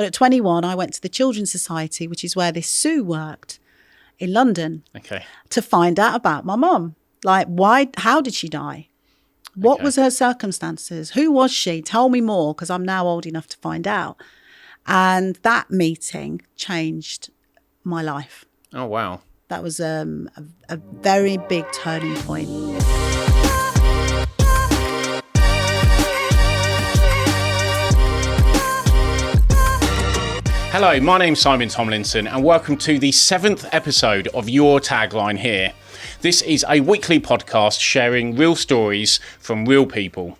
But at 21, I went to the Children's Society, which is where this Sue worked in London, to find out about my mum. Like, how did she die? What was her circumstances? Who was she? Tell me more, because I'm now old enough to find out. And that meeting changed my life. Oh, wow. That was a very big turning point. Hello, my name's Simon Tomlinson and welcome to the 7th episode of Your Tagline Here. This is a weekly podcast sharing real stories from real people.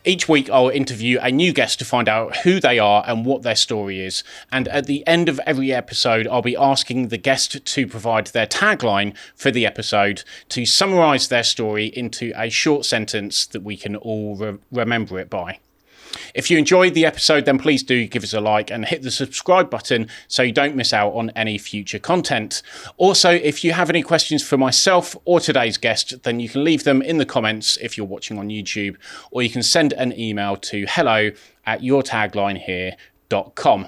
Each week I'll interview a new guest to find out who they are and what their story is. And at the end of every episode, I'll be asking the guest to provide their tagline for the episode to summarise their story into a short sentence that we can all remember it by. If you enjoyed the episode, then please do give us a like and hit the subscribe button so you don't miss out on any future content. Also, if you have any questions for myself or today's guest, then you can leave them in the comments if you're watching on YouTube, or you can send an email to hello@yourtaglinehere.com.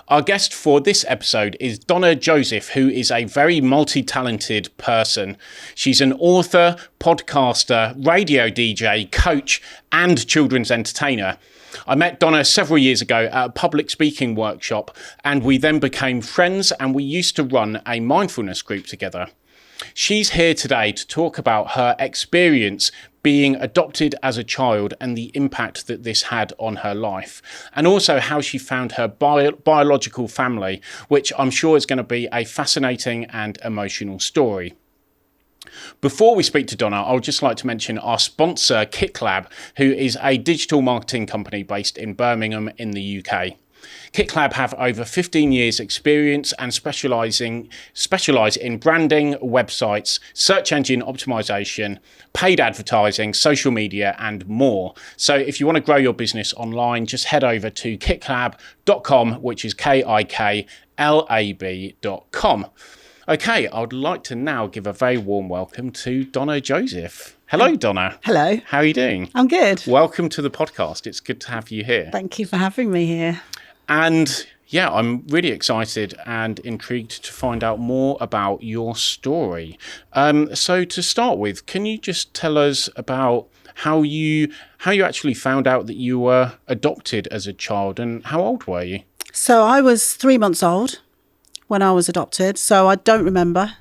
Our guest for this episode is Donna Joseph, who is a very multi-talented person. She's an author, podcaster, radio DJ, coach, and children's entertainer. I met Donna several years ago at a public speaking workshop, and we then became friends, and we used to run a mindfulness group together. She's here today to talk about her experience being adopted as a child and the impact that this had on her life, and also how she found her biological family, which I'm sure is going to be a fascinating and emotional story. Before we speak to Donna, I would just like to mention our sponsor, KickLab, who is a digital marketing company based in Birmingham in the UK. KickLab have over 15 years experience and specialise in branding, websites, search engine optimization, paid advertising, social media and more. So if you want to grow your business online, just head over to kicklab.com, which is KIKLAB.com. Okay, I would like to now give a very warm welcome to Donna Joseph. Hello, Donna. Hello. How are you doing? I'm good. Welcome to the podcast. It's good to have you here. Thank you for having me here. And yeah, I'm really excited and intrigued to find out more about your story. So to start with, can you just tell us about how you actually found out that you were adopted as a child, and how old were you? So I was 3 months old when I was adopted, so I don't remember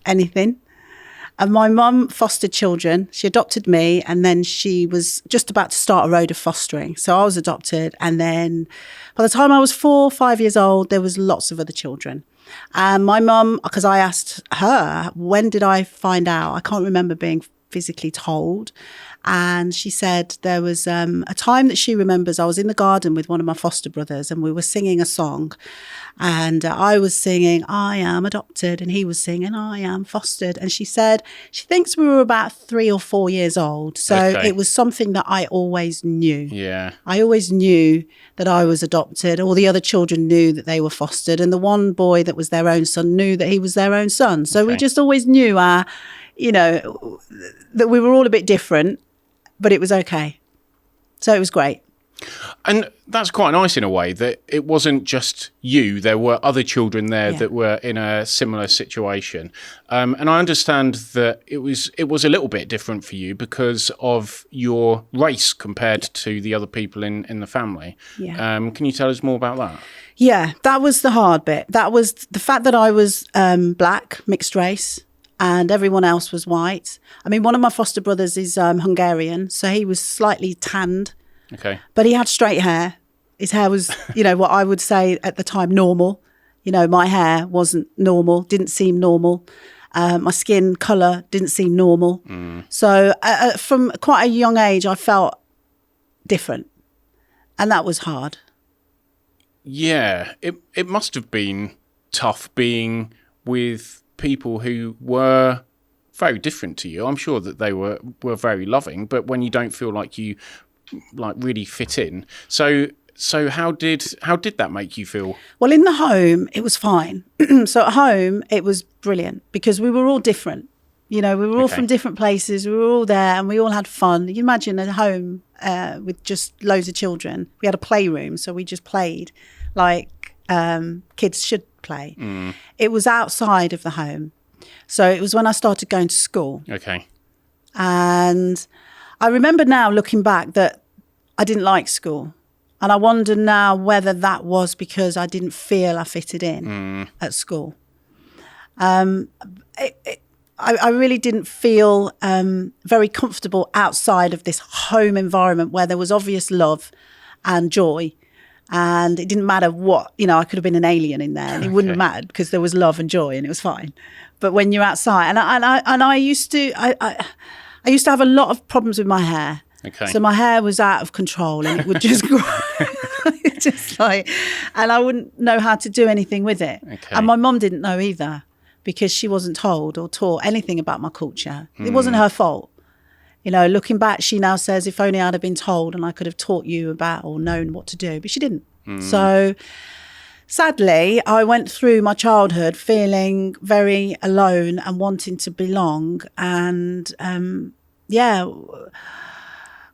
anything. And my mum fostered children. She adopted me, and then she was just about to start a road of fostering. So I was adopted, and then by the time I was 4 or 5 years old, there was lots of other children. And my mum, because I asked her, when did I find out? I can't remember being physically told. And she said there was a time that she remembers. I was in the garden with one of my foster brothers, and we were singing a song. And I was singing, I am adopted, and he was singing, I am fostered. And she said she thinks we were about 3 or 4 years old. So It was something that I always knew. Yeah. I always knew that I was adopted. All the other children knew that they were fostered. And the one boy that was their own son knew that he was their own son. So we just always knew that we were all a bit different, but it was okay. So it was great. And that's quite nice in a way, that it wasn't just you. There were other children there that were in a similar situation. And I understand that it was a little bit different for you because of your race compared to the other people in the family. Yeah. Can you tell us more about that? Yeah, that was the hard bit. That was the fact that I was black, mixed race, and everyone else was white. I mean, one of my foster brothers is Hungarian, so he was slightly tanned. Okay. But he had straight hair. His hair was, what I would say at the time, normal. My hair wasn't normal, didn't seem normal. My skin colour didn't seem normal. So from quite a young age, I felt different. And that was hard. Yeah, it must have been tough being with people who were very different to you. I'm sure that they were very loving, but when you don't feel like you really fit in. So how did that make you feel? Well, in the home, it was fine. So at home, it was brilliant because we were all different. We were all from different places. We were all there and we all had fun. You imagine a home with just loads of children. We had a playroom, so we just played like kids should play. It was outside of the home. So it was when I started going to school. Okay. And I remember now looking back that I didn't like school. And I wonder now whether that was because I didn't feel I fitted in at school. I really didn't feel very comfortable outside of this home environment where there was obvious love and joy. And it didn't matter what, I could have been an alien in there and it wouldn't have mattered because there was love and joy and it was fine. But when you're outside, and I used to have a lot of problems with my hair. Okay. So my hair was out of control and it would just grow, and I wouldn't know how to do anything with it. Okay. And my mum didn't know either because she wasn't told or taught anything about my culture. It wasn't her fault. Looking back, she now says, if only I'd have been told and I could have taught you about or known what to do, but she didn't. So sadly, I went through my childhood feeling very alone and wanting to belong and,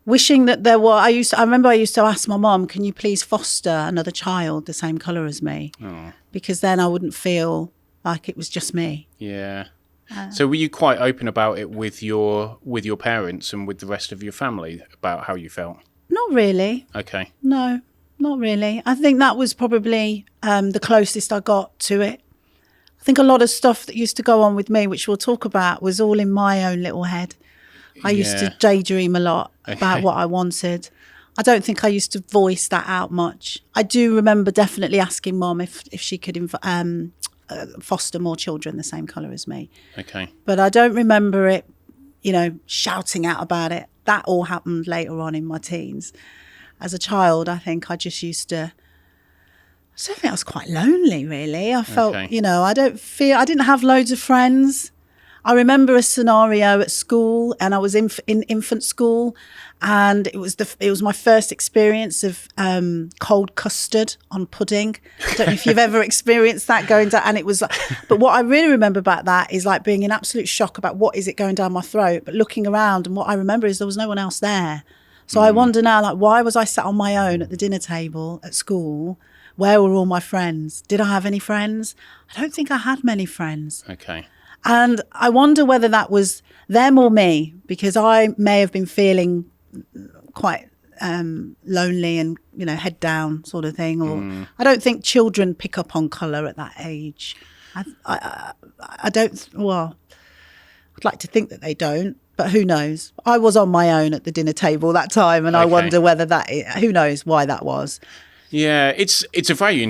wishing that there were, I remember I used to ask my mum, can you please foster another child the same colour as me? Oh. Because then I wouldn't feel like it was just me. Yeah. So were you quite open about it with your parents and with the rest of your family about how you felt? Not really. Okay. No, not really. I think that was probably the closest I got to it. I think a lot of stuff that used to go on with me, which we'll talk about, was all in my own little head. I used to daydream a lot about what I wanted. I don't think I used to voice that out much. I do remember definitely asking Mum if she could foster more children the same colour as me. Okay. But I don't remember it, shouting out about it. That all happened later on in my teens. As a child, I think I just used to, I think I was quite lonely, really. I felt, I didn't have loads of friends. I remember a scenario at school, and I was in infant school, and it was my first experience of cold custard on pudding. I don't know if you've ever experienced that going down, and it was. But what I really remember about that is like being in absolute shock about what is it going down my throat, but looking around, and what I remember is there was no one else there. So I wonder now, like, why was I sat on my own at the dinner table at school? Where were all my friends? Did I have any friends? I don't think I had many friends. Okay. And I wonder whether that was them or me, because I may have been feeling quite lonely and, head down sort of thing. Or I don't think children pick up on colour at that age. I don't, well, I'd like to think that they don't, but who knows? I was on my own at the dinner table that time, and I wonder whether who knows why that was. Yeah, it's a very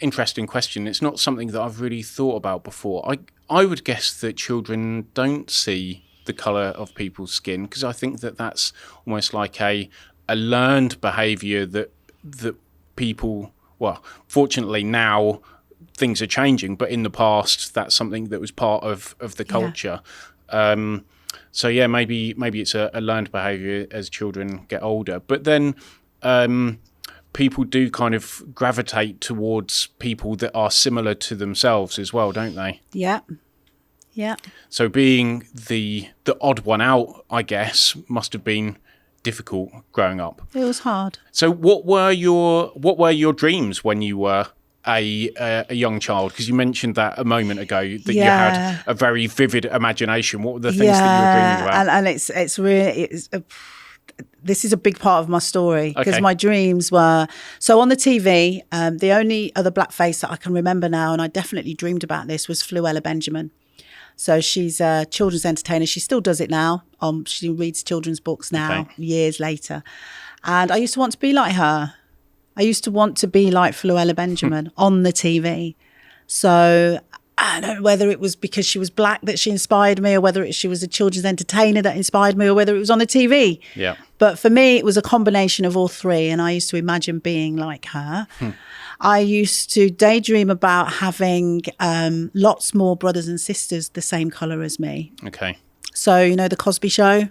interesting question. It's not something that I've really thought about before. I would guess that children don't see the colour of people's skin, because I think that that's almost like a learned behaviour that people, well, fortunately now things are changing, but in the past that's something that was part of the culture. Yeah. So yeah, maybe it's a learned behaviour as children get older. But then people do kind of gravitate towards people that are similar to themselves as well, don't they? Yeah. Yeah. So being the odd one out, I guess, must have been difficult growing up. It was hard. So what were your dreams when you were a young child? Because you mentioned that a moment ago that you had a very vivid imagination. What were the things that you were dreaming about? And it's really this is a big part of my story, because my dreams were, so on the TV, the only other black face that I can remember now, and I definitely dreamed about this, was Fluella Benjamin. So she's a children's entertainer. She still does it now. She reads children's books now, years later. And I used to want to be like her. I used to want to be like Fluella Benjamin on the TV. So I don't know whether it was because she was black that she inspired me, or whether she was a children's entertainer that inspired me, or whether it was on the TV. Yeah. But for me, it was a combination of all three. And I used to imagine being like her. I used to daydream about having lots more brothers and sisters the same colour as me. Okay. So, The Cosby Show?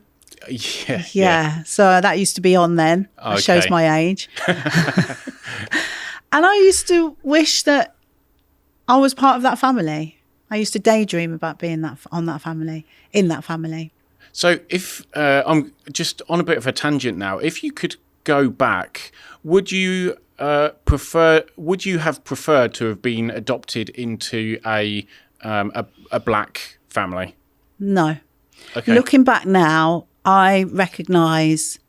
Yeah. So that used to be on then. That shows my age. And I used to wish that I was part of that family. I used to daydream about being in that family. So if I'm just on a bit of a tangent now, if you could go back, would you Would you have preferred to have been adopted into a black family? No. Okay. Looking back now, I recognise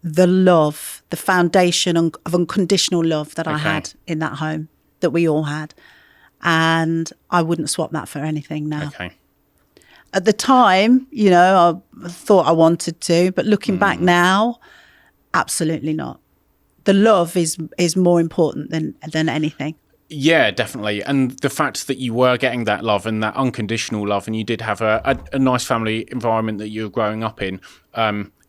the love, the foundation of unconditional love that I had in that home, that we all had. And I wouldn't swap that for anything now. Okay. At the time, you know, I thought I wanted to, but looking back now, absolutely not. The love is more important than anything. Yeah, definitely. And the fact that you were getting that love and that unconditional love, and you did have a nice family environment that you were growing up in,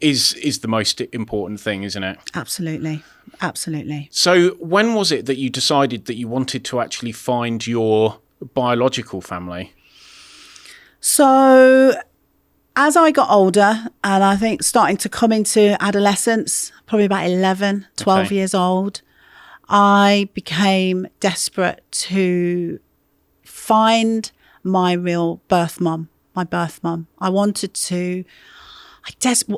is the most important thing, isn't it? Absolutely. Absolutely. So when was it that you decided that you wanted to actually find your biological family? So as I got older, and I think starting to come into adolescence, probably about 11, 12 years old, I became desperate to find my real birth mum, my birth mum. I wanted to,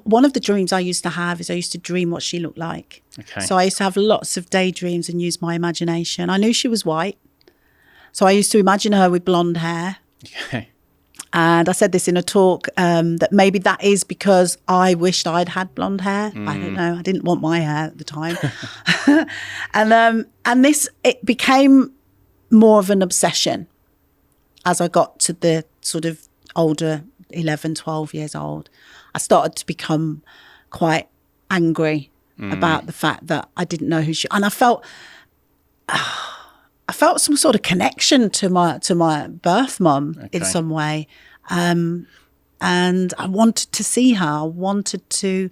one of the dreams I used to have is I used to dream what she looked like. Okay. So I used to have lots of daydreams and use my imagination. I knew she was white. So I used to imagine her with blonde hair. Okay. And I said this in a talk, that maybe that is because I wished I'd had blonde hair. I don't know. I didn't want my hair at the time. and it became more of an obsession as I got to the sort of older 11, 12 years old. I started to become quite angry about the fact that I didn't know who she, and I felt some sort of connection to my birth mum in some way. And I wanted to see her. I wanted to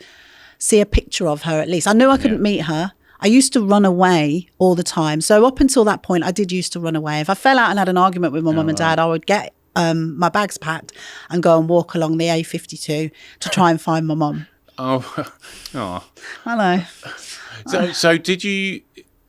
see a picture of her at least. I knew I couldn't meet her. I used to run away all the time. So up until that point, I did used to run away. If I fell out and had an argument with my mum and dad, I would get my bags packed and go and walk along the A52 to try and find my mum. Oh. I know. So did you,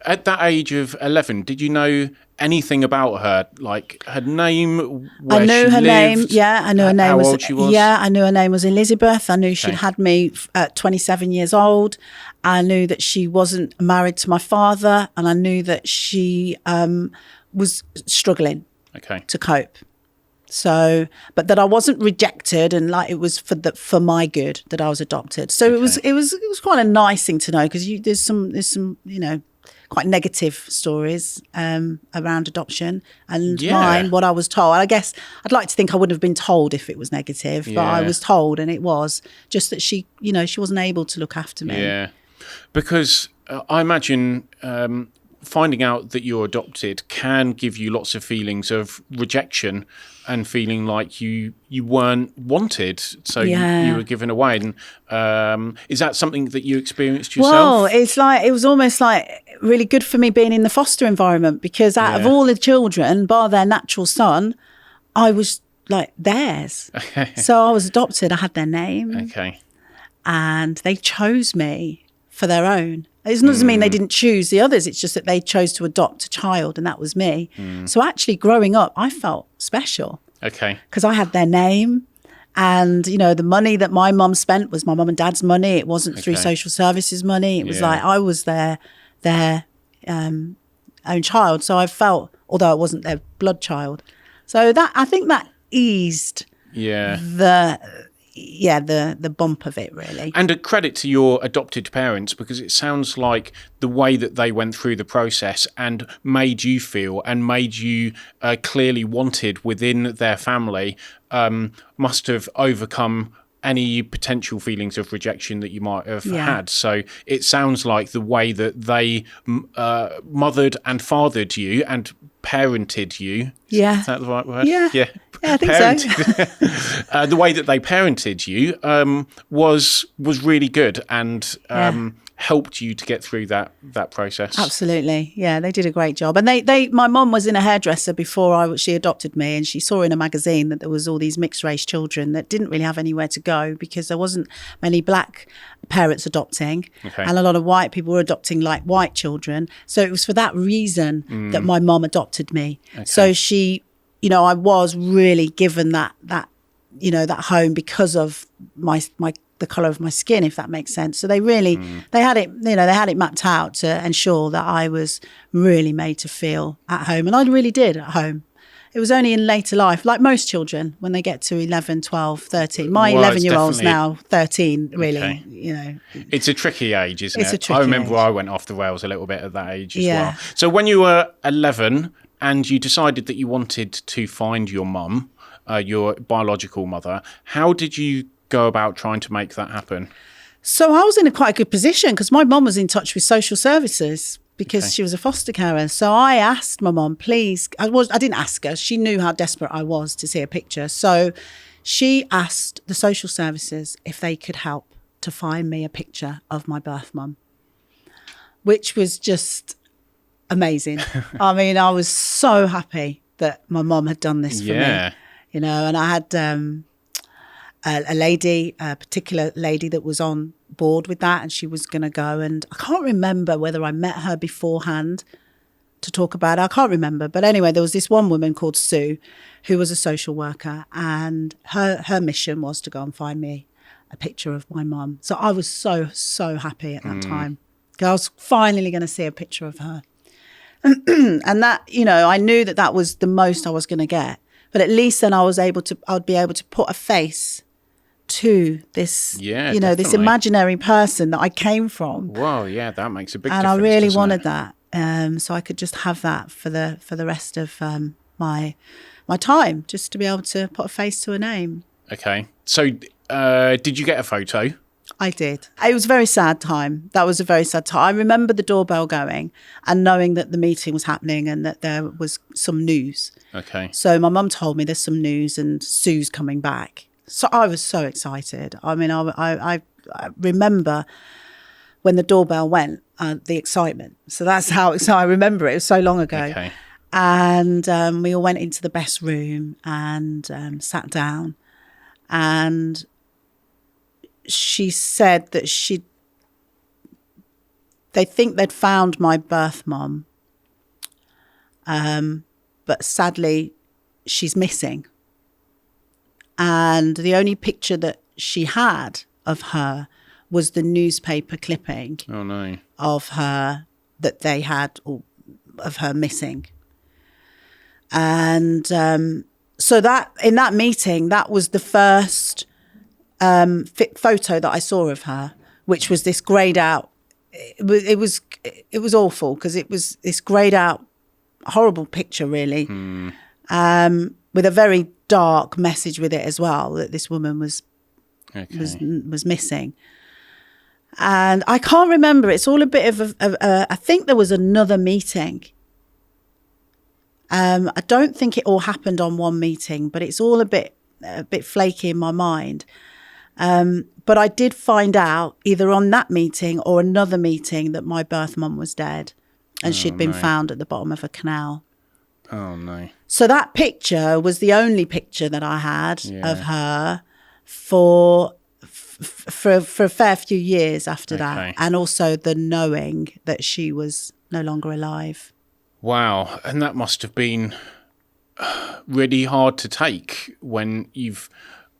at that age of 11, did you know anything about her, like her name, where I knew she her lived, name. Yeah, I knew her name. How was, old she was? Yeah, I knew her name was Elizabeth. I knew she'd had me at 27 years old. I knew that she wasn't married to my father, and I knew that she was struggling to cope. So, but that I wasn't rejected, and like it was for my good that I was adopted. So it was quite a nice thing to know, because there's some you know, quite negative stories around adoption, and mine, what I was told. I guess I'd like to think I wouldn't have been told if it was negative, but I was told, and it was just that she, you know, she wasn't able to look after me. Yeah, because I imagine finding out that you're adopted can give you lots of feelings of rejection and feeling like you weren't wanted, so you were given away. And is that something that you experienced yourself? Well, it was almost like really good for me being in the foster environment, because out of all the children, bar their natural son, I was like theirs. So I was adopted. I had their name. And they chose me for their own. It doesn't mean they didn't choose the others. It's just that they chose to adopt a child, and that was me. So actually growing up, I felt special. Because I had their name, and, you know, the money that my mum spent was my mum and dad's money. It wasn't through social services money. It was like I was their own child. So I felt, although it wasn't their blood child. So that, I think that eased the bump of it, really. And a credit to your adopted parents, because it sounds like the way that they went through the process and made you feel and made you clearly wanted within their family must have overcome any potential feelings of rejection that you might have had. So it sounds like the way that they mothered and fathered you and parented you. Is that the right word? Yeah, I think so. The way that they parented you was really good, and helped you to get through that process. Absolutely. Yeah, they did a great job. And my mum was in a hairdresser before she adopted me, and she saw in a magazine that there was all these mixed race children that didn't really have anywhere to go, because there wasn't many black parents adopting, and a lot of white people were adopting like white children. So it was for that reason that my mum adopted me. So she, you know, I was really given that you know, that home because of my the colour of my skin, if that makes sense. So they really, they had it mapped out to ensure that I was really made to feel at home. And I really did at home. It was only in later life, like most children, when they get to 11, 12, 13. My 11-year-old's now 13, really, Okay. It's a tricky age, isn't It's it? a tricky I remember age. I went off the rails a little bit at that age as well. So when you were 11 and you decided that you wanted to find your mum, your biological mother, how did you go about trying to make that happen? So I was in quite a good position because my mum was in touch with social services because she was a foster carer. So I asked my mum, please, I didn't ask her. She knew how desperate I was to see a picture. So she asked the social services if they could help to find me a picture of my birth mum, which was just amazing. I mean, I was so happy that my mum had done this for me, you know, and I had a particular lady that was on board with that, and she was going to go, and I can't remember whether I met her beforehand to talk about it. I can't remember. But anyway, there was this one woman called Sue who was a social worker, and her mission was to go and find me a picture of my mum. So I was so happy at that time. I was finally going to see a picture of her. And that, you know, I knew that was the most I was going to get. But at least then I'd be able to put a face to this, you know, this imaginary person that I came from. Wow, yeah, that makes a big difference. And I really wanted that, so I could just have that for the rest of my time, just to be able to put a face to a name. Okay, so did you get a photo? I did. It was a very sad time. That was a very sad time. I remember the doorbell going and knowing that the meeting was happening and that there was some news. Okay. So my mum told me there's some news and Sue's coming back. So I was so excited. I mean, I remember when the doorbell went, the excitement. So that's how I remember it. It was so long ago. Okay. And we all went into the best room and sat down. And she said that they think they'd found my birth mum. But sadly, she's missing. And the only picture that she had of her was the newspaper clipping of her that they had, of her missing. And so that in that meeting, that was the first photo that I saw of her, which was this greyed out. It was awful because it was this greyed out, horrible picture, really, with a very dark message with it as well, that this woman was missing. And I can't remember. It's all a bit of I think there was another meeting. I don't think it all happened on one meeting, but it's all a bit flaky in my mind. But I did find out either on that meeting or another meeting that my birth mum was dead, and she'd been found at the bottom of a canal. Oh no. So that picture was the only picture that I had of her for a fair few years after that, and also the knowing that she was no longer alive. Wow, and that must have been really hard to take when you've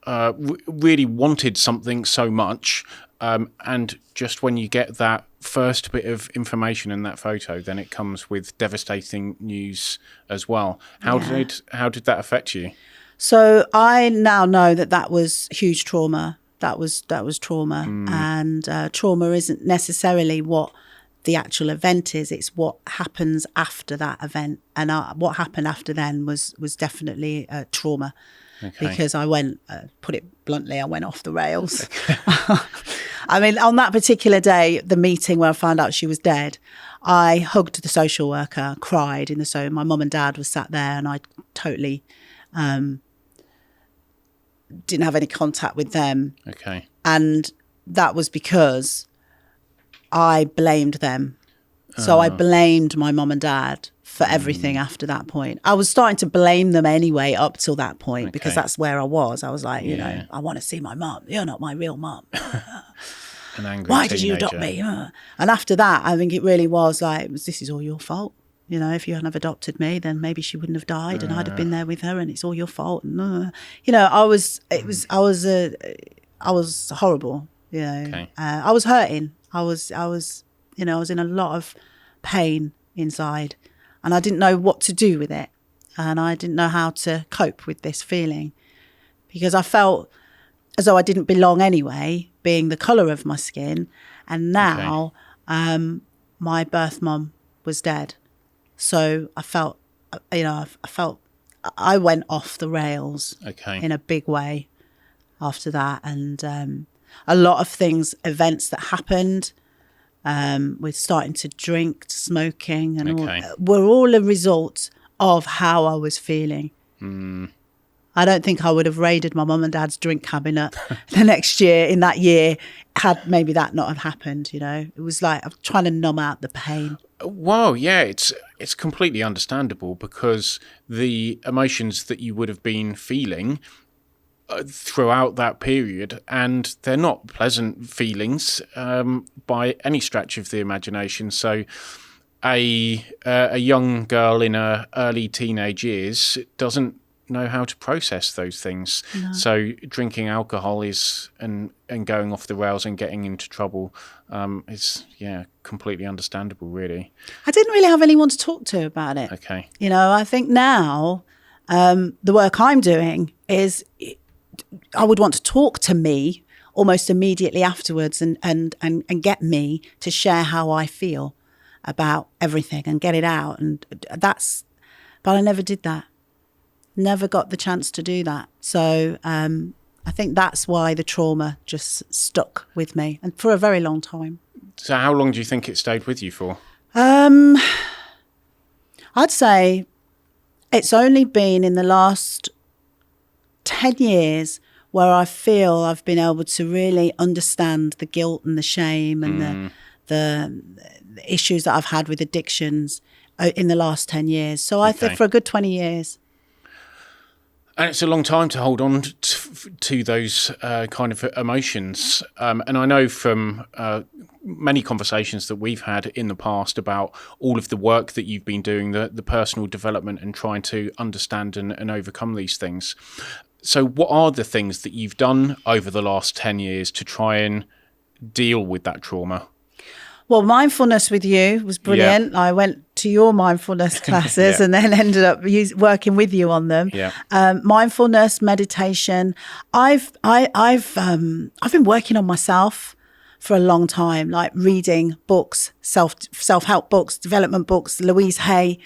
really wanted something so much, and just when you get that first bit of information in that photo, then it comes with devastating news as well. How did that affect you? So I now know that was huge trauma. That was trauma, and trauma isn't necessarily what the actual event is. It's what happens after that event, and what happened after then was definitely trauma. Okay. Because I went, put it bluntly, I went off the rails. Okay. I mean, on that particular day, the meeting where I found out she was dead, I hugged the social worker, cried in the so my mum and dad was sat there, and I totally didn't have any contact with them. Okay. And that was because I blamed them. So I blamed my mum and dad for everything after that point. I was starting to blame them anyway up till that point, because that's where I was. I was like, you know, I want to see my mum. You're not my real mum. An angry Why teenager. did you adopt me? And after that, I think it really was like, this is all your fault. You know, if you hadn't have adopted me, then maybe she wouldn't have died, and I'd have been there with her, and it's all your fault. And you know, I was horrible. You know, Okay. I was hurting. I was you know, I was in a lot of pain inside, and I didn't know what to do with it, and I didn't know how to cope with this feeling, because I felt as though I didn't belong anyway, being the colour of my skin. And now my birth mum was dead. So I felt, you know, I went off the rails in a big way after that. And a lot of events that happened, with starting to drink, to smoking, and were all a result of how I was feeling. I don't think I would have raided my mum and dad's drink cabinet the next year, in that year, had maybe that not have happened, you know. It was like I'm trying to numb out the pain. Well, yeah, it's completely understandable, because the emotions that you would have been feeling throughout that period, and they're not pleasant feelings by any stretch of the imagination. So a young girl in her early teenage years doesn't know how to process those things. No. So drinking alcohol and going off the rails and getting into trouble is completely understandable, really. I didn't really have anyone to talk to about it. Okay. You know, I think now the work I'm doing is I would want to talk to me almost immediately afterwards and get me to share how I feel about everything and get it out. But I never did that. Never got the chance to do that. So I think that's why the trauma just stuck with me, and for a very long time. So how long do you think it stayed with you for? I'd say it's only been in the last 10 years where I feel I've been able to really understand the guilt and the shame and the issues that I've had with addictions in the last 10 years. So I think for a good 20 years. And it's a long time to hold on to those kind of emotions. And I know from many conversations that we've had in the past about all of the work that you've been doing, the personal development and trying to understand and overcome these things. So what are the things that you've done over the last 10 years to try and deal with that trauma? Well, mindfulness with you was brilliant. Yeah. I went to your mindfulness classes and then ended up working with you on them. Yeah. Mindfulness, meditation. I've been working on myself for a long time, like reading books, self-help books, development books, Louise Hay.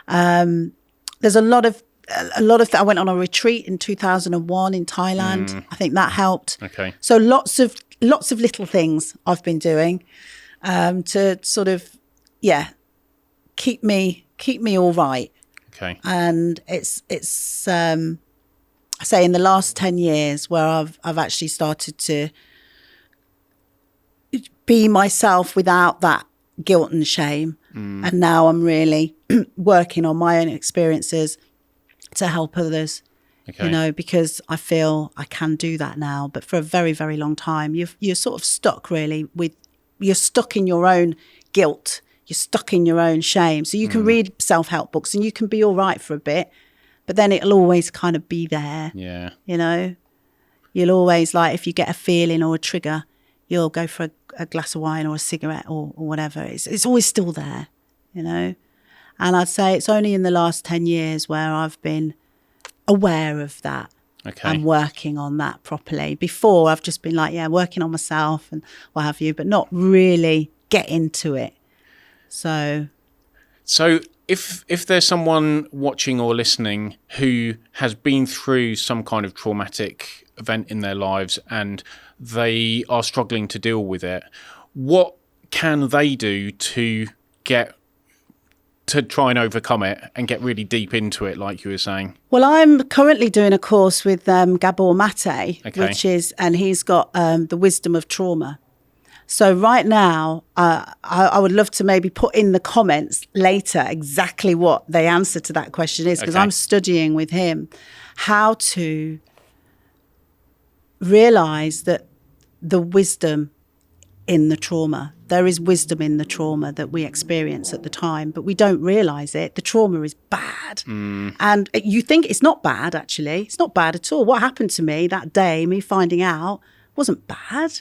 There's a lot of I went on a retreat in 2001 in Thailand. I think that helped. Okay. So lots of little things I've been doing. To sort of, keep me all right. Okay. And it's I say in the last 10 years where I've actually started to be myself without that guilt and shame. And now I'm really working on my own experiences to help others. Okay. You know, because I feel I can do that now. But for a very, very long time, you're sort of stuck really you're stuck in your own guilt. You're stuck in your own shame. So you can read self-help books and you can be all right for a bit, but then it'll always kind of be there. Yeah. You know, you'll always, like, if you get a feeling or a trigger, you'll go for a glass of wine or a cigarette or whatever. It's always still there, you know. And I'd say it's only in the last 10 years where I've been aware of that. Okay. And working on that properly. Before, I've just been like, working on myself and what have you, but not really get into it. So if there's someone watching or listening who has been through some kind of traumatic event in their lives and they are struggling to deal with it, what can they do to try and overcome it and get really deep into it, like you were saying? Well, I'm currently doing a course with Gabor Mate, and he's got the wisdom of trauma. So right now, I would love to maybe put in the comments later exactly what the answer to that question is, because I'm studying with him how to realise that the wisdom in the trauma. There is wisdom in the trauma that we experience at the time, but we don't realise it. The trauma is bad. And you think it's not bad, actually. It's not bad at all. What happened to me that day, me finding out, wasn't bad,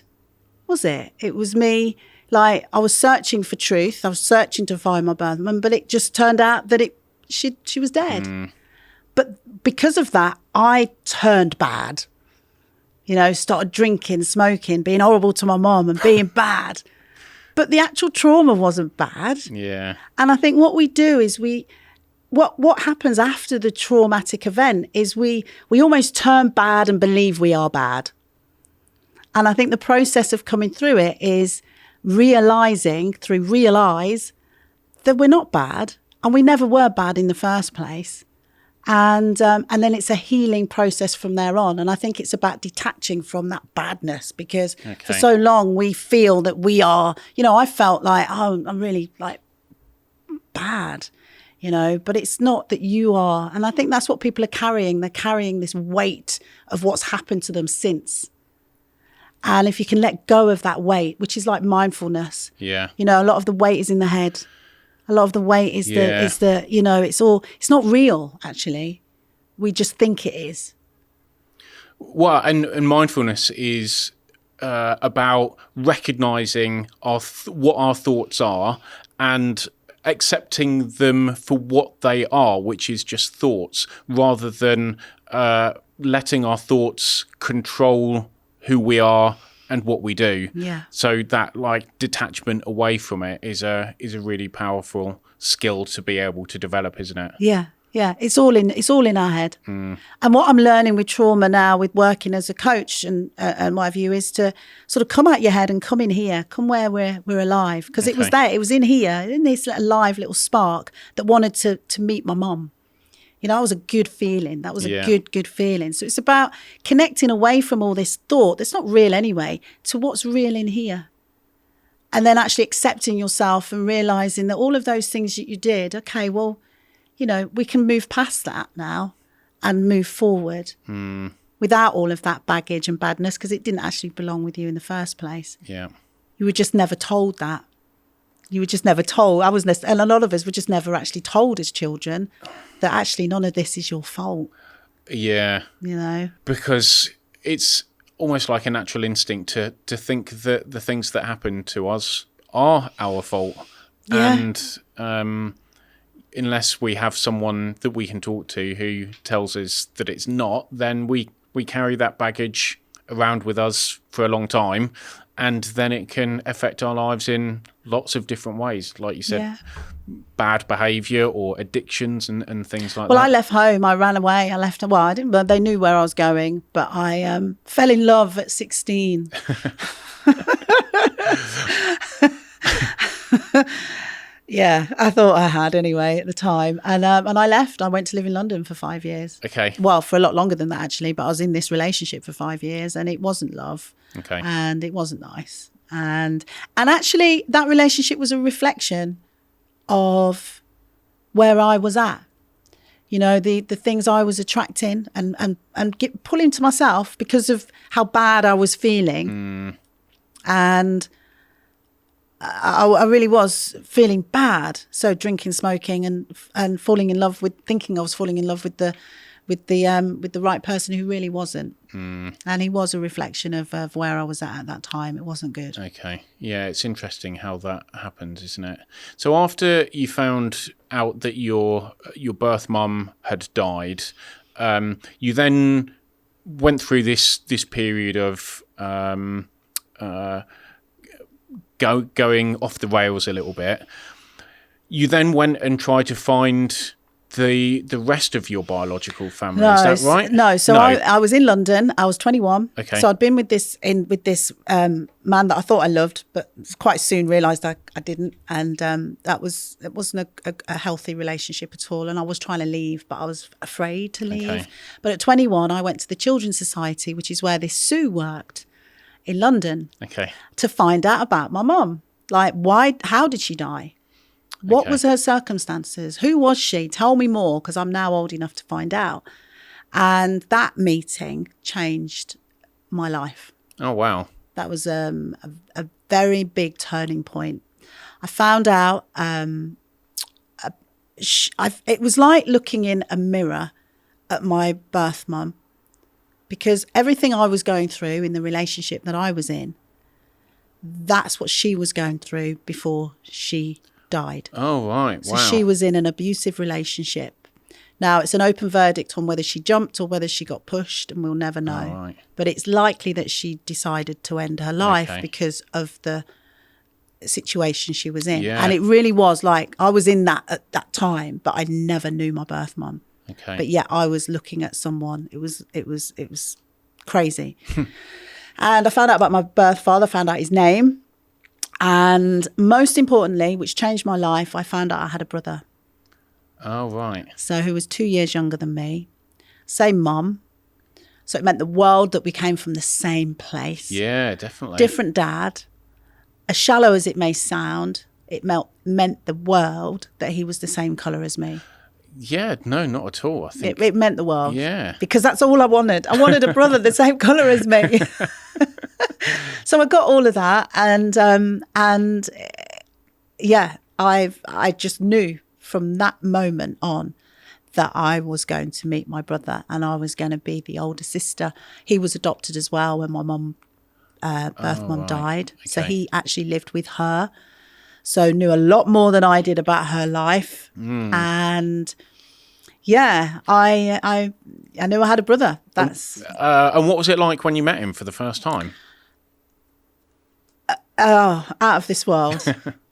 was it? It was me, like, I was searching for truth. I was searching to find my birth mum, but it just turned out that she was dead. But because of that, I turned bad. You know, started drinking, smoking, being horrible to my mum and being bad. But the actual trauma wasn't bad. Yeah. And I think what we do is what happens after the traumatic event is we almost turn bad and believe we are bad. And I think the process of coming through it is realize that we're not bad and we never were bad in the first place. And then it's a healing process from there on. And I think it's about detaching from that badness, because for so long we feel that we are, you know, I felt like, oh, I'm really like bad, you know, but it's not that you are. And I think that's what people are carrying. They're carrying this weight of what's happened to them since. And if you can let go of that weight, which is like mindfulness, you know, a lot of the weight is in the head. A lot of the weight is the, you know, it's not real, actually. We just think it is. Well, and mindfulness is about recognizing what our thoughts are and accepting them for what they are, which is just thoughts, rather than letting our thoughts control who we are and what we do. Yeah. So that like detachment away from it is a really powerful skill to be able to develop, isn't it? Yeah. Yeah. It's all in our head. And what I'm learning with trauma now, with working as a coach and my view is to sort of come out your head and come in here, come where we're alive. Because it was there, it was in here, in this alive little spark that wanted to meet my mum. You know, that was a good feeling. That was a good feeling. So it's about connecting away from all this thought that's not real anyway to what's real in here. And then actually accepting yourself and realizing that all of those things that you did, okay, well, you know, we can move past that now and move forward without all of that baggage and badness, because it didn't actually belong with you in the first place. Yeah. You were just never told that. You were just never told. And a lot of us were just never actually told as children that actually none of this is your fault. Yeah. You know? Because it's almost like a natural instinct to think that the things that happen to us are our fault. Yeah. And unless we have someone that we can talk to who tells us that it's not, then we carry that baggage around with us for a long time. And then it can affect our lives in lots of different ways. Like you said, bad behaviour or addictions and things like that. Well, I left home. I ran away. I didn't, but they knew where I was going. But I fell in love at 16. Yeah, I thought I had anyway at the time. And I left. I went to live in London for 5 years. Okay. Well, for a lot longer than that, actually. But I was in this relationship for 5 years and it wasn't love. Okay. And it wasn't nice. And actually, that relationship was a reflection of where I was at. You know, the things I was attracting and pulling to myself because of how bad I was feeling. And I really was feeling bad. So drinking, smoking, and falling in love with, thinking I was falling in love with the right person who really wasn't. And he was a reflection of where I was at that time. It wasn't good. Okay. Yeah, it's interesting how that happens, isn't it? So after you found out that your birth mum had died, you then went through this period of going off the rails a little bit. You then went and tried to find the rest of your biological family. Is that right? No. So I was in London. I was 21. Okay. So I'd been with this man that I thought I loved, but quite soon realised I didn't, and it wasn't a healthy relationship at all. And I was trying to leave, but I was afraid to leave. Okay. But at 21, I went to the Children's Society, which is where this Sue worked in London. Okay. To find out about my mum, like how did she die? What was her circumstances? Who was she? Tell me more, because I'm now old enough to find out. And that meeting changed my life. Oh, wow. That was a very big turning point. I found out it was like looking in a mirror at my birth mum, because everything I was going through in the relationship that I was in, that's what she was going through before she died. Oh, right. So Wow. she was in an abusive relationship. Now, it's an open verdict on whether she jumped or whether she got pushed, and we'll never know. Oh, right. But it's likely that she decided to end her life Okay. because of the situation she was in. Yeah. And it really was like, I was in that at that time, but I never knew my birth mum. Okay. But yet I was looking at someone. It was crazy. And I found out about my birth father, found out his name. And most importantly, which changed my life, I found out I had a brother. Oh, right. So who was 2 years younger than me. Same mum. So it meant the world that we came from the same place. Yeah, definitely. Different dad. As shallow as it may sound, it meant the world that he was the same colour as me. Yeah, no, not at all. I think. It meant the world. Yeah. Because that's all I wanted. I wanted a brother the same colour as me. So I got all of that, and yeah, I just knew from that moment on that I was going to meet my brother, and I was going to be the older sister. He was adopted as well when my mum, birth mum, right. died. So Okay. he actually lived with her. So knew a lot more than I did about her life. And yeah, I knew I had a brother. That's And what was it like when you met him for the first time? out of this world.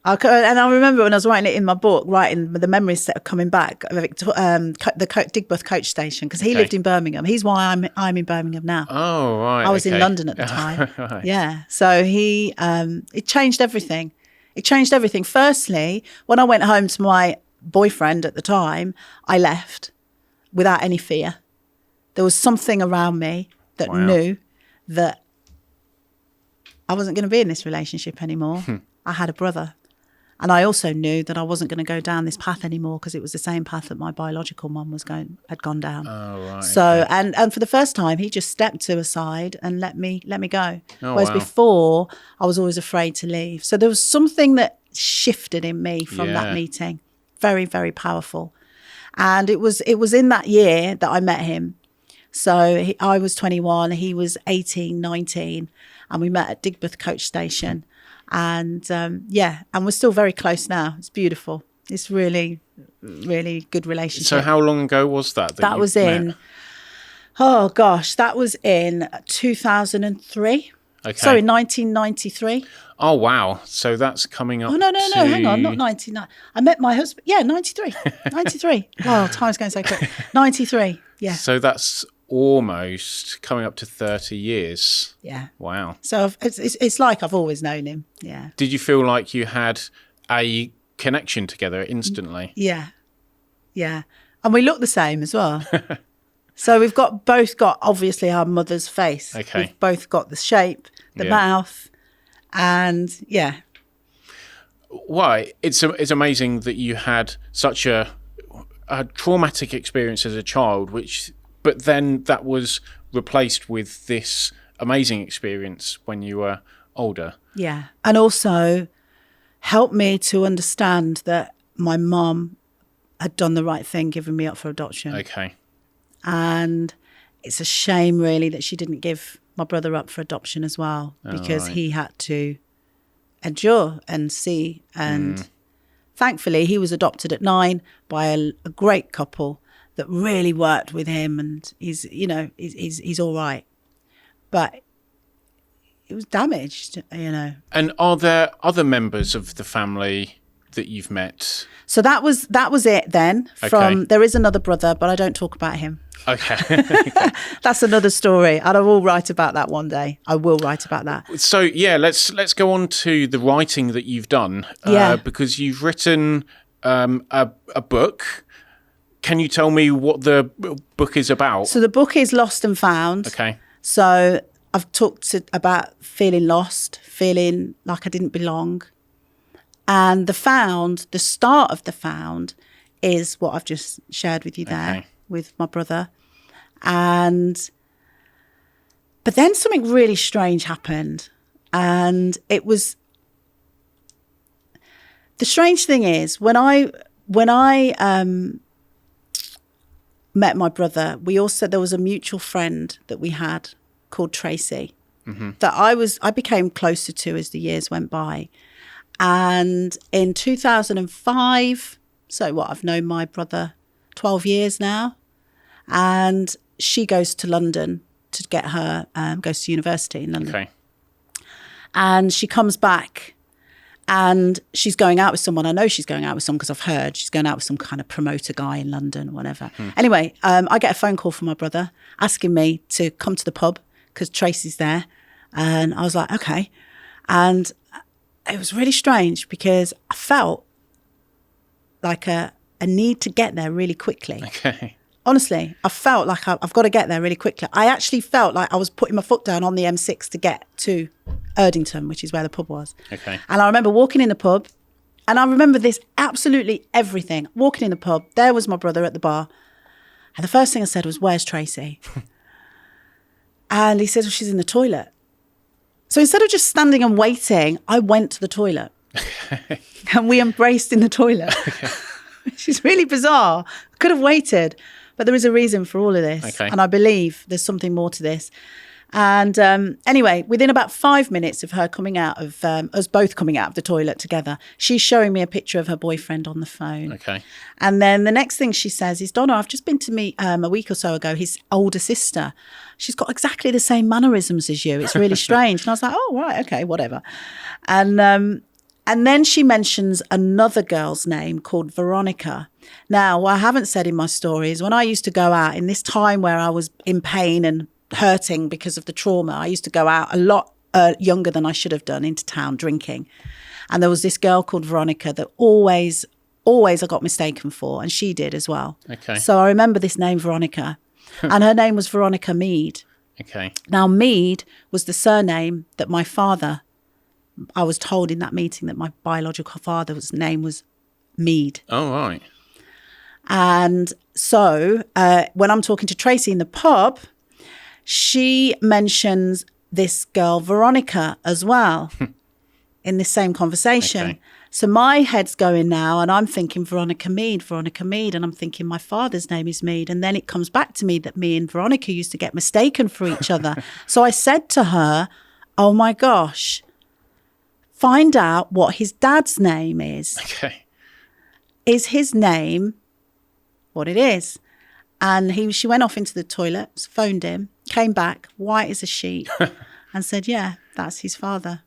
And I remember when I was writing it in my book, writing the memories that are coming back of the Digbeth coach station, because he Okay. lived in Birmingham. He's why I'm in Birmingham now. Oh, right. I was in okay. London at the time. Right. Yeah. So he, it changed everything. It changed everything. Firstly, when I went home to my boyfriend at the time, I left without any fear. There was something around me that Wow. knew that I wasn't going to be in this relationship anymore. I had a brother. And I also knew that I wasn't going to go down this path anymore, because it was the same path that my biological mum had gone down. Oh, right. So, okay. and for the first time, he just stepped to a side and let me go. Oh, Whereas wow. before, I was always afraid to leave. So there was something that shifted in me from Yeah. that meeting. Very, very powerful. And it was in that year that I met him. So I was 21, he was 18, 19, and we met at Digbeth coach station. And yeah, and we're still very close now. It's beautiful. It's really, really good relationship. So how long ago was that? That you was met? in, oh gosh, that was in 2003. Okay. Sorry, 1993. Oh, wow. So that's coming up. Oh, no, to... hang on, not 99. I met my husband, yeah, 93. 93. Wow, time's going so quick. 93, yeah. So that's almost coming up to 30 years. Yeah. Wow. So it's like I've always known him, yeah. Did you feel like you had a connection together instantly? Yeah, yeah. And we look the same as well. So we've both got obviously our mother's face. Okay. We've both got the shape, the Yeah. mouth, and yeah. Why? It's amazing that you had such a traumatic experience as a child, but then that was replaced with this amazing experience when you were older. Yeah. And also helped me to understand that my mum had done the right thing, giving me up for adoption. Okay. And it's a shame, really, that she didn't give my brother up for adoption as well, because right. he had to endure and see. And thankfully, he was adopted at 9 by a great couple that really worked with him, and he's all right. But it was damaged, And are there other members of the family that you've met? So that was it then. Okay. There is another brother, but I don't talk about him. Okay. That's another story, and I will write about that one day. I will write about that. So yeah, let's go on to the writing that you've done. Yeah. Because you've written a book. Can you tell me what the book is about? So the book is Lost and Found. Okay. So I've talked about feeling lost, feeling like I didn't belong. And the start of the found is what I've just shared with you there. Okay. With my brother. But then something really strange happened. And it was, the strange thing is when I met my brother, there was a mutual friend that we had called Tracy that I became closer to as the years went by. And in 2005, so what, I've known my brother 12 years now, and she goes to London to get her, goes to university in London. Okay. And she comes back and she's going out with someone. I know she's going out with someone because I've heard she's going out with some kind of promoter guy in London or whatever. Anyway, I get a phone call from my brother asking me to come to the pub because Tracy's there. And I was like, okay. And it was really strange because I felt like a need to get there really quickly. Okay. Honestly, I felt like I've got to get there really quickly. I actually felt like I was putting my foot down on the M6 to get to Erdington, which is where the pub was. Okay. And I remember walking in the pub, and I remember this absolutely everything. Walking in the pub, there was my brother at the bar. And the first thing I said was, "Where's Tracy?" And he said, "Well, she's in the toilet." So instead of just standing and waiting, I went to the toilet. And we embraced in the toilet. Which is really bizarre. I could have waited. But there is a reason for all of this. Okay. And I believe there's something more to this. And anyway, within about 5 minutes of her coming out of, us both coming out of the toilet together, she's showing me a picture of her boyfriend on the phone. Okay. And then the next thing she says is, "Donna, I've just been to meet a week or so ago his older sister. She's got exactly the same mannerisms as you. It's really strange." And I was like, "Oh, right, okay, whatever." And then she mentions another girl's name called Veronica. Now, what I haven't said in my story is when I used to go out in this time where I was in pain and hurting because of the trauma, I used to go out a lot younger than I should have done into town drinking. And there was this girl called Veronica that always I got mistaken for, and she did as well. Okay. So I remember this name, Veronica, and her name was Veronica Mead. Okay. Now, Mead was the surname that my father, I was told in that meeting that my biological father's name was Mead. Oh, right. And so when I'm talking to Tracy in the pub, she mentions this girl, Veronica, as well in this same conversation. Okay. So my head's going now and I'm thinking Veronica Mead. And I'm thinking my father's name is Mead. And then it comes back to me that me and Veronica used to get mistaken for each other. So I said to her, "Oh my gosh, find out what his dad's name is. Okay. Is his name what it is?" And she went off into the toilet, phoned him, came back, white as a sheet, and said, "Yeah, that's his father."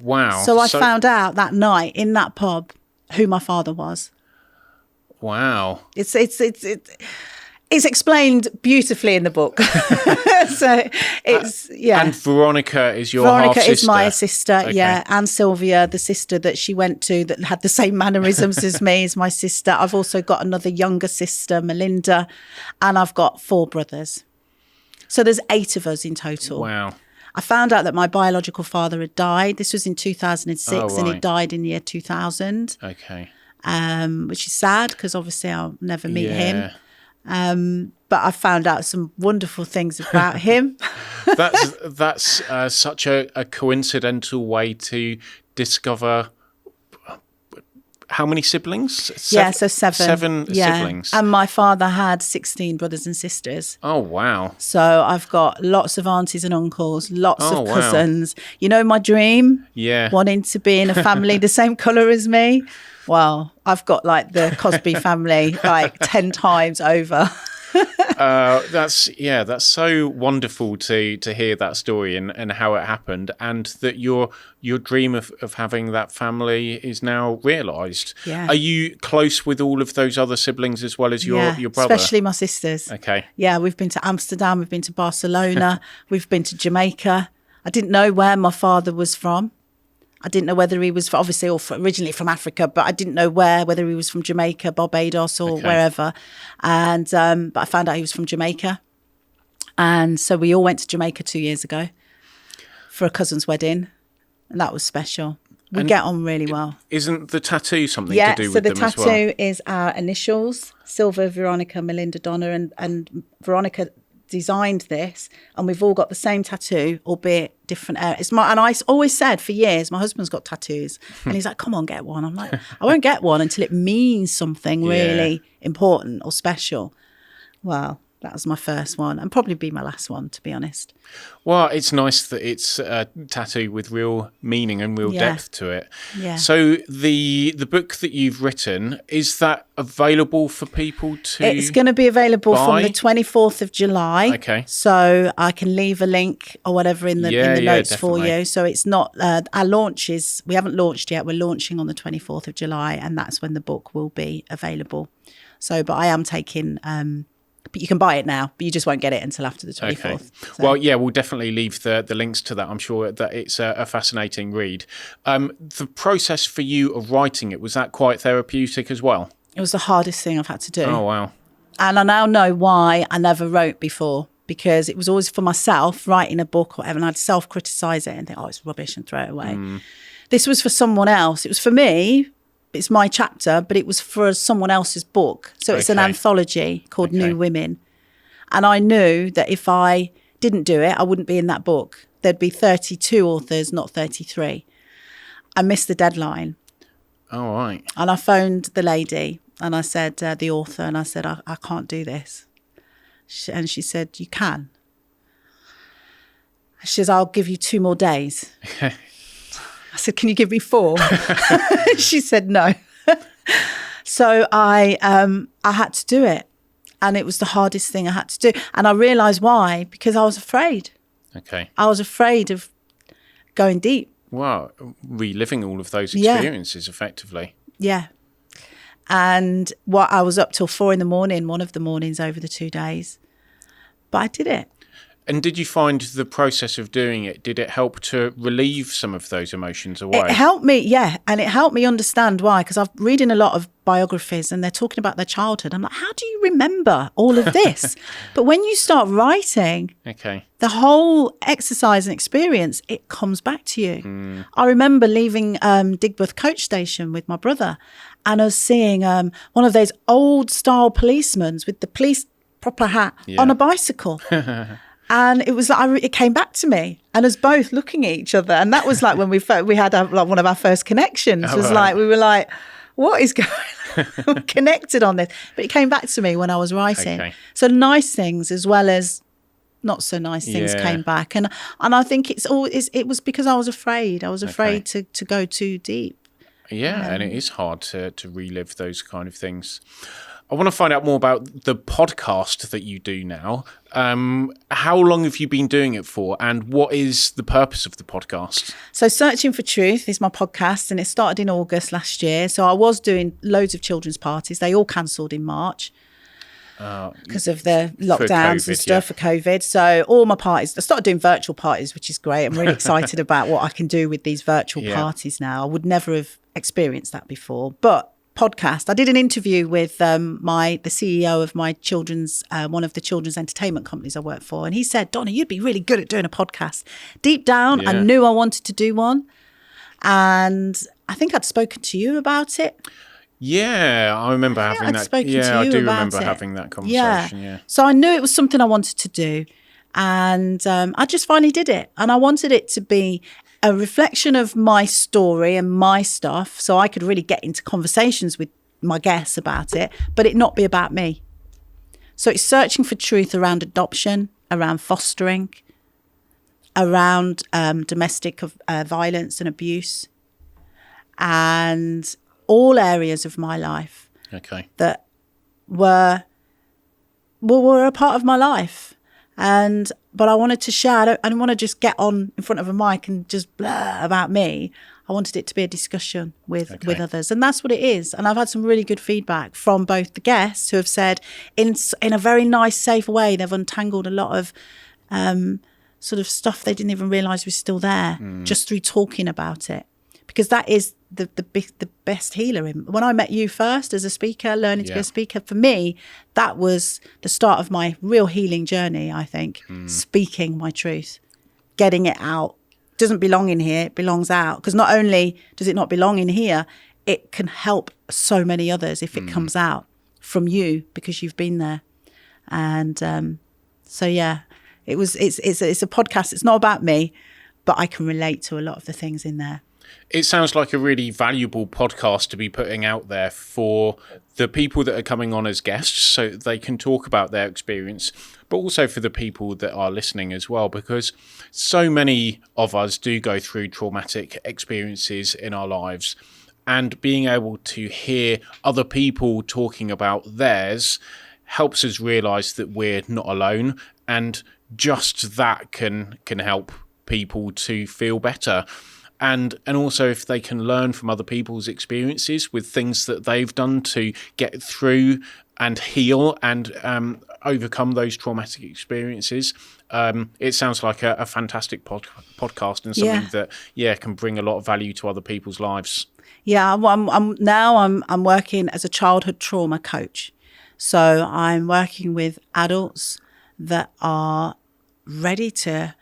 Wow. So I found out that night in that pub who my father was. Wow. It's explained beautifully in the book. So it's, yeah. And Veronica is your Veronica half-sister? is my sister, Okay. yeah. And Sylvia, the sister that she went to that had the same mannerisms as me, is my sister. I've also got another younger sister, Melinda, and I've got 4 brothers. So there's 8 of us in total. Wow. I found out that my biological father had died. This was in 2006, Oh, and he right. died in the year 2000, Okay. which is sad because obviously I'll never meet Yeah. him. But I found out some wonderful things about him. That's such a coincidental way to discover how many siblings? Yeah, so 7. 7 yeah. siblings. And my father had 16 brothers and sisters. Oh, wow. So I've got lots of aunties and uncles, lots Oh, of wow. cousins. You know my dream? Yeah. Wanting to be in a family the same colour as me. Well, I've got like the Cosby family like 10 times over. That's so wonderful to hear that story and how it happened, and that your dream of having that family is now realised. Yeah. Are you close with all of those other siblings as well as your brother? Especially my sisters. Okay. Yeah, we've been to Amsterdam, we've been to Barcelona, we've been to Jamaica. I didn't know where my father was from. I didn't know whether he was obviously originally from Africa, but I didn't know whether he was from Jamaica, Barbados, or wherever. And but I found out he was from Jamaica, and so we all went to Jamaica 2 years ago for a cousin's wedding, and that was special. We get on really well. Isn't the tattoo something Yeah, to do so with the them as well? tattoo is our initials: Silver, Veronica, Melinda, Donna, and Veronica designed this, and we've all got the same tattoo, albeit different areas. And I always said for years, my husband's got tattoos, and he's like, "Come on, get one." I'm like, I won't get one until it means something really important or special. Well, that was my first one and probably be my last one, to be honest. Well, it's nice that it's a tattoo with real meaning and real depth to it. Yeah. So the book that you've written, is that available for people to It's going to be available buy? from the 24th of July. Okay. So I can leave a link or whatever in the notes for definitely. you. So it's not, our launch is, we haven't launched yet. We're launching on the 24th of July and that's when the book will be available. So, but I am taking, but you can buy it now, but you just won't get it until after the 24th. Okay. So. Well, yeah, we'll definitely leave the links to that. I'm sure that it's a fascinating read. The process for you of writing it, was that quite therapeutic as well? It was the hardest thing I've had to do. Oh, wow. And I now know why I never wrote before, because it was always for myself, writing a book or whatever, and I'd self-criticise it and think, oh, it's rubbish and throw it away. This was for someone else. It was for me. It's my chapter, but it was for someone else's book. So it's an anthology called New Women. And I knew that if I didn't do it, I wouldn't be in that book. There'd be 32 authors, not 33. I missed the deadline. All right. And I phoned the lady and I said, the author, and I said, I can't do this. And she said, you can. She says, I'll give you 2 more days. I said, can you give me 4? She said, no. So I had to do it. And it was the hardest thing I had to do. And I realised why, because I was afraid. Okay. I was afraid of going deep. Wow. Reliving all of those experiences effectively. Yeah. And I was up till 4 a.m, one of the mornings over the 2 days. But I did it. And did you find the process of doing it, did it help to relieve some of those emotions away? It helped me, yeah. And it helped me understand why, because I've reading a lot of biographies and they're talking about their childhood. I'm like, how do you remember all of this? But when you start writing, the whole exercise and experience, it comes back to you. I remember leaving Digbeth coach station with my brother and I was seeing one of those old style policemen with the police proper hat on a bicycle. And it was like, it came back to me and us both looking at each other. And that was like when we had like one of our first connections. It was like, we were like, what is going on? We're connected on this. But it came back to me when I was writing. So nice things as well as not so nice things came back. And I think it was because I was afraid. I was afraid to go too deep. Yeah, and it is hard to relive those kind of things. I want to find out more about the podcast that you do now. How long have you been doing it for, and what is the purpose of the podcast? So Searching for Truth is my podcast, and it started in August last year. So I was doing loads of children's parties. They all cancelled in March because of the lockdowns and stuff for COVID. So all my parties, I started doing virtual parties, which is great. I'm really excited about what I can do with these virtual parties now. I would never have experienced that before, but podcast. I did an interview with the CEO of my children's one of the children's entertainment companies I work for, and he said, "Donna, you'd be really good at doing a podcast." Deep down, I knew I wanted to do one, and I think I'd spoken to you about it. Yeah, I remember having that. Yeah, I do remember having that conversation. Yeah. So I knew it was something I wanted to do, and I just finally did it, and I wanted it to be a reflection of my story and my stuff, so I could really get into conversations with my guests about it, but it not be about me. So it's searching for truth around adoption, around fostering, around domestic violence and abuse, and all areas of my life that were a part of my life. But I wanted to share. I didn't want to just get on in front of a mic and just blah about me. I wanted it to be a discussion with others, and that's what it is. And I've had some really good feedback from both the guests who have said, in a very nice, safe way, they've untangled a lot of sort of stuff they didn't even realise was still there just through talking about it. Because that is the best healer. When I met you first as a speaker, learning to be a speaker, for me, that was the start of my real healing journey, I think. Speaking my truth, getting it out. Doesn't belong in here, it belongs out. Because not only does it not belong in here, it can help so many others if it comes out from you because you've been there. And so, yeah, it's a podcast. It's not about me, but I can relate to a lot of the things in there. It sounds like a really valuable podcast to be putting out there for the people that are coming on as guests so they can talk about their experience, but also for the people that are listening as well, because so many of us do go through traumatic experiences in our lives, and being able to hear other people talking about theirs helps us realise that we're not alone, and just that can help people to feel better. And also if they can learn from other people's experiences with things that they've done to get through and heal and overcome those traumatic experiences, it sounds like a fantastic podcast and something that can bring a lot of value to other people's lives. Yeah, I'm working as a childhood trauma coach. So I'm working with adults that are ready to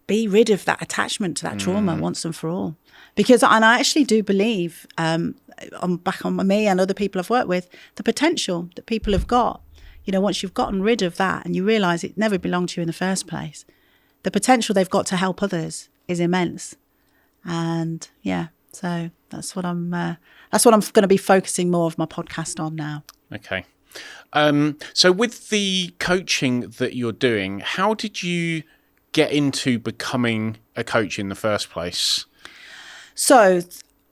be rid of that attachment to that trauma once and for all. And I actually do believe, back on me and other people I've worked with, the potential that people have got, once you've gotten rid of that and you realise it never belonged to you in the first place, the potential they've got to help others is immense. And so that's what I'm going to be focusing more of my podcast on now. Okay. So with the coaching that you're doing, how did you get into becoming a coach in the first place? So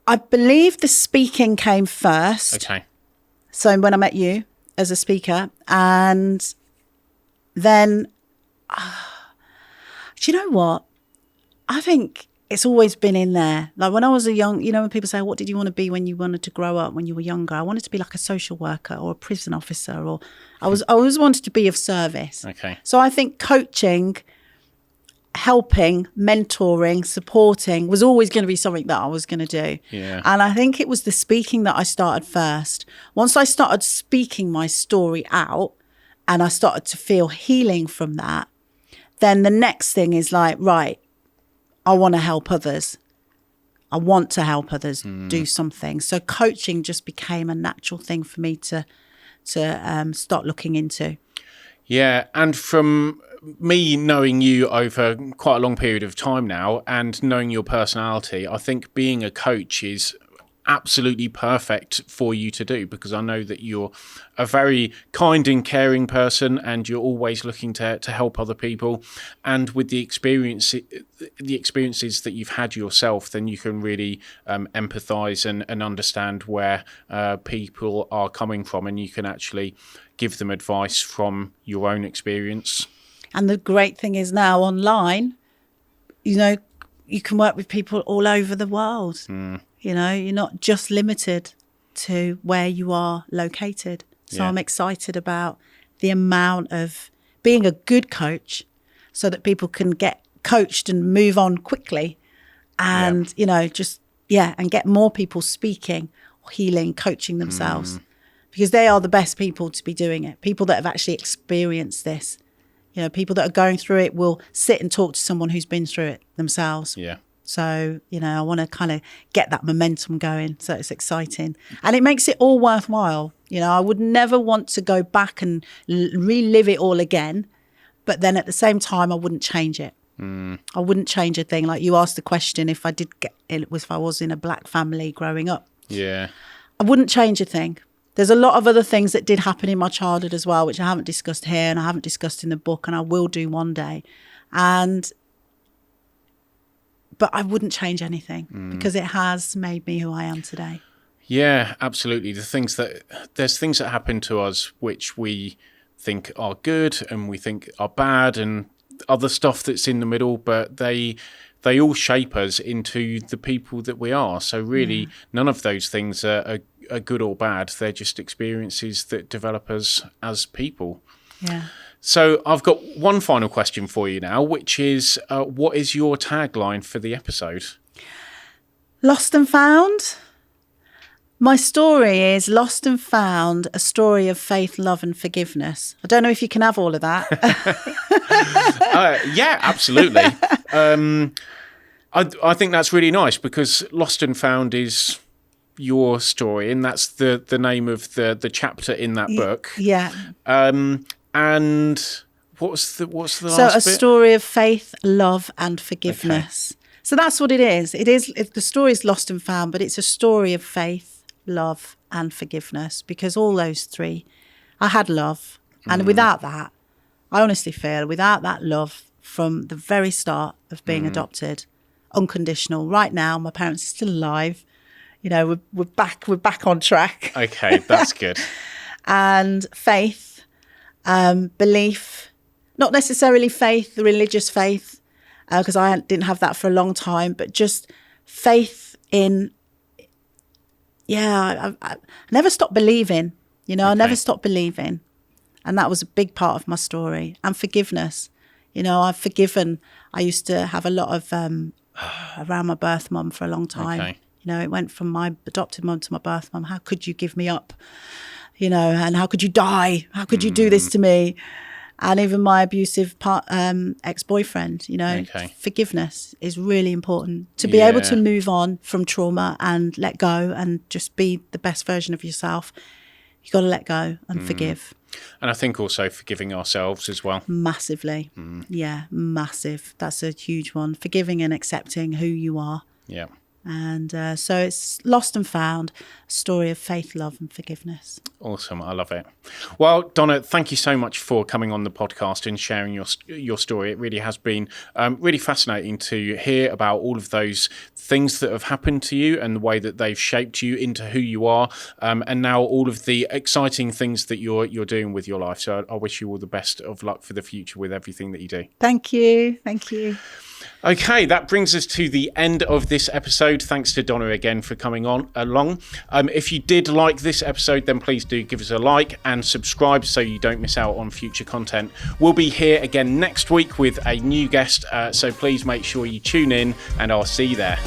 I believe the speaking came first. Okay. So when I met you as a speaker, and then, do you know what? I think it's always been in there. Like when I was when people say, what did you want to be when you wanted to grow up when you were younger? I wanted to be like a social worker or a prison officer, or I always wanted to be of service. Okay. So I think coaching, helping, mentoring, supporting was always going to be something that I was going to do. Yeah. And I think it was the speaking that I started first. Once I started speaking my story out and I started to feel healing from that, then the next thing is like, right, I want to help others. I want to help others do something. So coaching just became a natural thing for me to start looking into. Yeah, and from me knowing you over quite a long period of time now and knowing your personality, I think being a coach is absolutely perfect for you to do, because I know that you're a very kind and caring person and you're always looking to help other people. And with the experiences that you've had yourself, then you can really empathise and understand where people are coming from, and you can actually give them advice from your own experience. And the great thing is now online, you can work with people all over the world. You're not just limited to where you are located. So I'm excited about the amount of being a good coach so that people can get coached and move on quickly and, and get more people speaking, healing, coaching themselves, because they are the best people to be doing it. People that have actually experienced this. People that are going through it will sit and talk to someone who's been through it themselves. Yeah. So, I want to kind of get that momentum going. So it's exciting. And it makes it all worthwhile. I would never want to go back and relive it all again. But then at the same time, I wouldn't change it. I wouldn't change a thing. Like you asked the question, if I was in a black family growing up. Yeah. I wouldn't change a thing. There's a lot of other things that did happen in my childhood as well, which I haven't discussed here and I haven't discussed in the book, and I will do one day. But I wouldn't change anything because it has made me who I am today. Yeah, absolutely. There's things that happen to us which we think are good and we think are bad, and other stuff that's in the middle, but they all shape us into the people that we are. So really, none of those things are good or bad. They're just experiences that develop us as people. Yeah. So I've got one final question for you now, which is, what is your tagline for the episode? Lost and found. My story is Lost and Found, a story of faith, love and forgiveness. I don't know if you can have all of that. Yeah, absolutely. I think that's really nice, because Lost and Found is your story, and that's the name of the chapter in that book. Yeah. And what's the last So a bit? story of faith, love and forgiveness. Okay. So that's what it is. The story is lost and found, but it's a story of faith, love, and forgiveness, because all those three, I had love. And without that, I honestly feel without that love from the very start of being adopted, unconditional, right now, my parents are still alive. You know, we're back on track. Okay, that's good. And faith, belief, not necessarily faith, the religious faith, because I didn't have that for a long time, but just faith in, I never stopped believing, you know, I never stopped believing. And that was a big part of my story. And forgiveness, you know, I've forgiven. I used to have a lot of, around my birth mum for a long time. Okay. You know, it went from my adopted mum to my birth mum. How could you give me up? You know, and how could you die? How could you do this to me? And even my abusive ex-boyfriend, you know, forgiveness is really important. To be able to move on from trauma and let go and just be the best version of yourself, you got to let go and forgive. And I think also forgiving ourselves as well. Massively. Yeah, massive. That's a huge one. Forgiving and accepting who you are. Yeah. And so it's lost and found, a story of faith, love and forgiveness. Awesome. I love it. Well, Donna, thank you so much for coming on the podcast and sharing your story. It really has been really fascinating to hear about all of those things that have happened to you and the way that they've shaped you into who you are, and now all of the exciting things that you're doing with your life. So I wish you all the best of luck for the future with everything that you do. Thank you. Thank you. Okay, that brings us to the end of this episode. Thanks to Donna again for coming along. If you did like this episode, then please do give us a like and subscribe so you don't miss out on future content. We'll be here again next week with a new guest, so please make sure you tune in and I'll see you there.